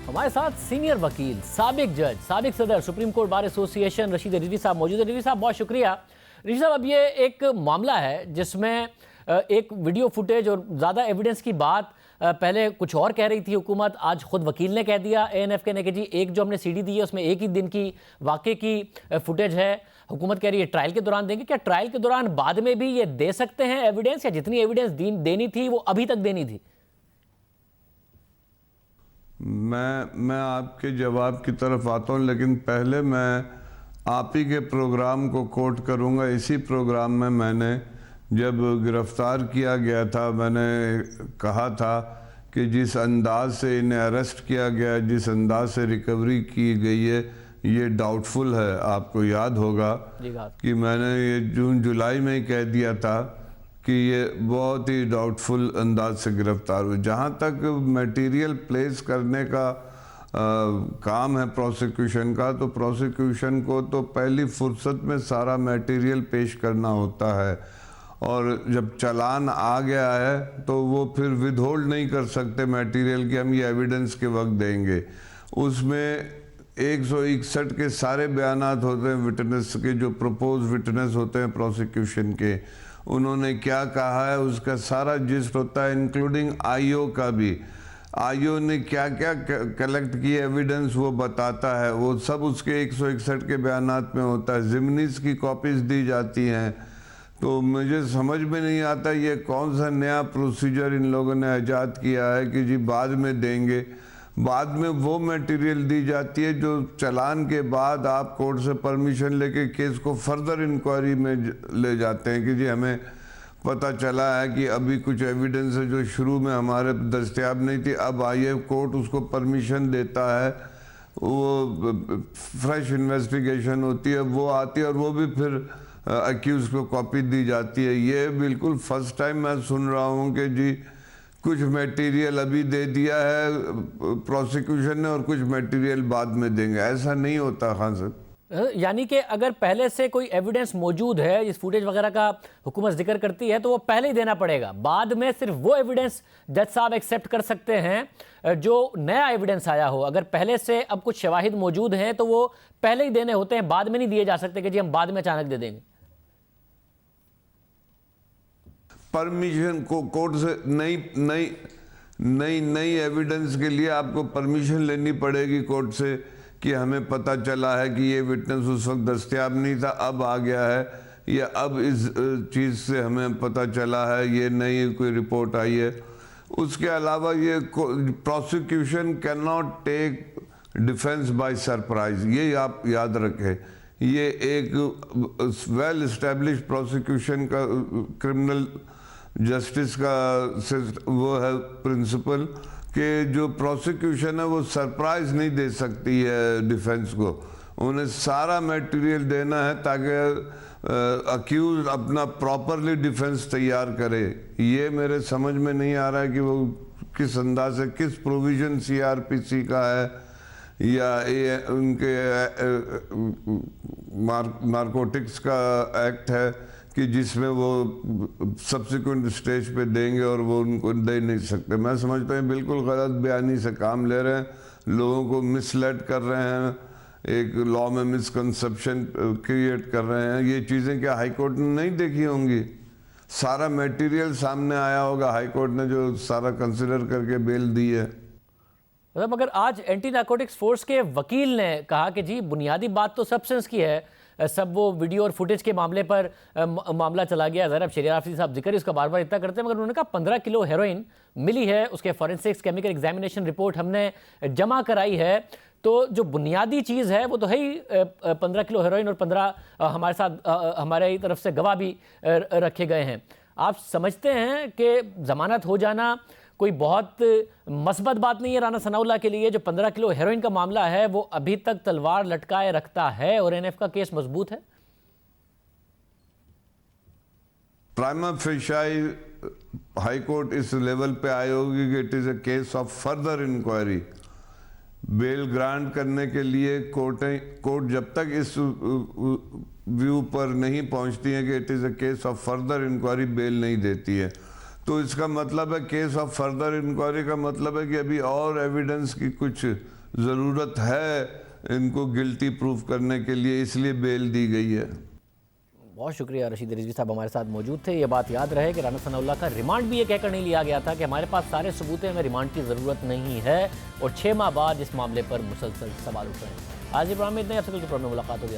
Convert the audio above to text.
हमारे साथ सीनियर वकील, साबिक जज, साबिक सदर supreme court bar association Rashid Rizvi साहब मौजूद है। रिजवी साहब बहुत शुक्रिया। रिजवी साहब, अब ये एक मामला है जिसमें एक वीडियो फुटेज और ज़्यादा एविडेंस की बात पहले कुछ और कह रही थी हुकूमत, आज खुद वकील ने कह दिया एएनएफ ने कि जी एक जो हमने सीडी दी है उसमें एक ही दिन की वाक़े की फुटेज है। हुकूमत कह रही है ट्रायल के दौरान देंगे। क्या ट्रायल के दौरान बाद में भी ये दे सकते हैं एविडेंस, या जितनी एविडेंस देनी थी वो अभी तक देनी थी? मैं आपके जवाब की तरफ आता हूँ, लेकिन पहले मैं आप ही के प्रोग्राम को कोट करूँगा। इसी प्रोग्राम में मैंने जब गिरफ्तार किया गया था, मैंने कहा था कि जिस अंदाज से इन्हें अरेस्ट किया गया, जिस अंदाज से रिकवरी की गई है, ये डाउटफुल है। आपको याद होगा कि मैंने ये जून जुलाई में ही कह दिया था कि ये बहुत ही डाउटफुल अंदाज से गिरफ्तार हुए। जहाँ तक मटेरियल प्लेस करने का काम है प्रोसिक्यूशन का, तो प्रोसिक्यूशन को तो पहली फुर्सत में सारा मटेरियल पेश करना होता है, और जब चालान आ गया है तो वो फिर विदहोल्ड नहीं कर सकते मटेरियल कि हम ये एविडेंस के वक्त देंगे। उसमें 161 के सारे बयानात होते हैं विटनेस के, जो प्रपोज विटनेस होते हैं प्रोसिक्यूशन के, उन्होंने क्या कहा है उसका सारा जिस्ट होता है, इंक्लूडिंग आईओ का भी। आईओ ने क्या क्या कलेक्ट की एविडेंस वो बताता है, वो सब उसके 161 के बयानात में होता है। जिमनीस की कॉपीज दी जाती हैं। तो मुझे समझ में नहीं आता ये कौन सा नया प्रोसीजर इन लोगों ने ईजाद किया है कि जी बाद में देंगे। बाद में वो मटेरियल दी जाती है जो चालान के बाद आप कोर्ट से परमिशन लेके केस को फर्दर इंक्वायरी में ले जाते हैं कि जी हमें पता चला है कि अभी कुछ एविडेंस है जो शुरू में हमारे दस्तयाब नहीं थी, अब आइए कोर्ट उसको परमिशन देता है, वो फ्रेश इन्वेस्टिगेशन होती है, वो आती है और वो भी फिर अक्यूज को कॉपी दी जाती है। ये बिल्कुल फर्स्ट टाइम मैं सुन रहा हूँ कि जी कुछ मटेरियल अभी दे दिया है प्रोसिक्यूशन ने और कुछ मटेरियल बाद में देंगे, ऐसा नहीं होता खान साहब। यानी कि अगर पहले से कोई एविडेंस मौजूद है, इस फुटेज वगैरह का हुकूमत जिक्र करती है, तो वो पहले ही देना पड़ेगा। बाद में सिर्फ वो एविडेंस जज साहब एक्सेप्ट कर सकते हैं जो नया एविडेंस आया हो। अगर पहले से अब कुछ शवाहिद मौजूद हैं तो वो पहले ही देने होते हैं, बाद में नहीं दिए जा सकते कि जी हम बाद में अचानक दे देंगे। परमिशन को कोर्ट से नई एविडेंस के लिए आपको परमिशन लेनी पड़ेगी कोर्ट से कि हमें पता चला है कि ये विटनेस उस वक्त दस्तयाब नहीं था, अब आ गया है, या अब इस चीज़ से हमें पता चला है, ये नई कोई रिपोर्ट आई है। उसके अलावा ये prosecution can not take defence by surprise, ये आप याद रखें। ये एक वेल इस्टेब्लिश प्रोसिक्यूशन का, क्रिमिनल जस्टिस का वो है प्रिंसिपल कि जो प्रोसिक्यूशन है वो सरप्राइज नहीं दे सकती है डिफेंस को। उन्हें सारा मटेरियल देना है ताकि अक्यूज अपना प्रॉपरली डिफेंस तैयार करे। ये मेरे समझ में नहीं आ रहा है कि वो किस अंदाज से, किस प्रोविजन सीआरपीसी का है या ये उनके नारकोटिक्स का एक्ट है कि जिसमें वो सब्सिक्वेंट स्टेज पे देंगे और वो उनको दे नहीं सकते। मैं समझता हूँ बिल्कुल गलत बयानी से काम ले रहे हैं, लोगों को मिसलेड कर रहे हैं, एक लॉ में मिसकंसेप्शन क्रिएट कर रहे हैं। ये चीज़ें क्या हाई कोर्ट ने नहीं देखी होंगी? सारा मटेरियल सामने आया होगा, हाई कोर्ट ने जो सारा कंसिडर करके बेल दी है। मतलब मगर आज एंटी नारकोटिक्स फोर्स के वकील ने कहा कि जी बुनियादी बात तो सब्सटेंस की है, सब वो वीडियो और फुटेज के मामले पर मामला चला गया। ज़रा शरीर आफरी साहब जिक्र इसका बार बार इतना करते हैं, मगर उन्होंने कहा 15 किलो हेरोइन मिली है, उसके फॉरेंसिक्स केमिकल एग्जामिनेशन रिपोर्ट हमने जमा कराई है। तो जो बुनियादी चीज़ है वो तो है ही 15 किलो हेरोइन, और 15 हमारे साथ हमारे तरफ से गवाह भी रखे गए हैं। आप समझते हैं कि ज़मानत हो जाना कोई बहुत मस्बत बात नहीं है राना सनाउल्लाह के लिए? जो 15 किलो हेरोइन का मामला है वो अभी तक तलवार लटकाए रखता है और एनएफ का केस मजबूत है। प्राइमा फेशियाई हाई कोर्ट इस लेवल पे आई होगी कि it is a case of further inquiry. Bail grant करने के लिए कोर्ट जब तक इस व्यू पर नहीं पहुंचती है कि it is a case of further inquiry, bail नहीं देती है। तो इसका मतलब है केस ऑफ फर्दर इंक्वायरी का मतलब है कि अभी और एविडेंस की कुछ ज़रूरत है इनको गिल्टी प्रूफ करने के लिए, इसलिए बेल दी गई है। बहुत शुक्रिया रशीद रिजवी साहब हमारे साथ मौजूद थे। ये बात याद रहे कि राना सनाउल्लाह का रिमांड भी ये कहकर नहीं लिया गया था कि हमारे पास सारे सबूत हैं, हमें रिमांड की ज़रूरत नहीं है, और 6 माह बाद इस मामले पर मुसलसल सवाल उठ रहे हैं। आज ये प्रोग्राम में इतने, आपसे कल के प्रोग्राम में मुलाकात होगी।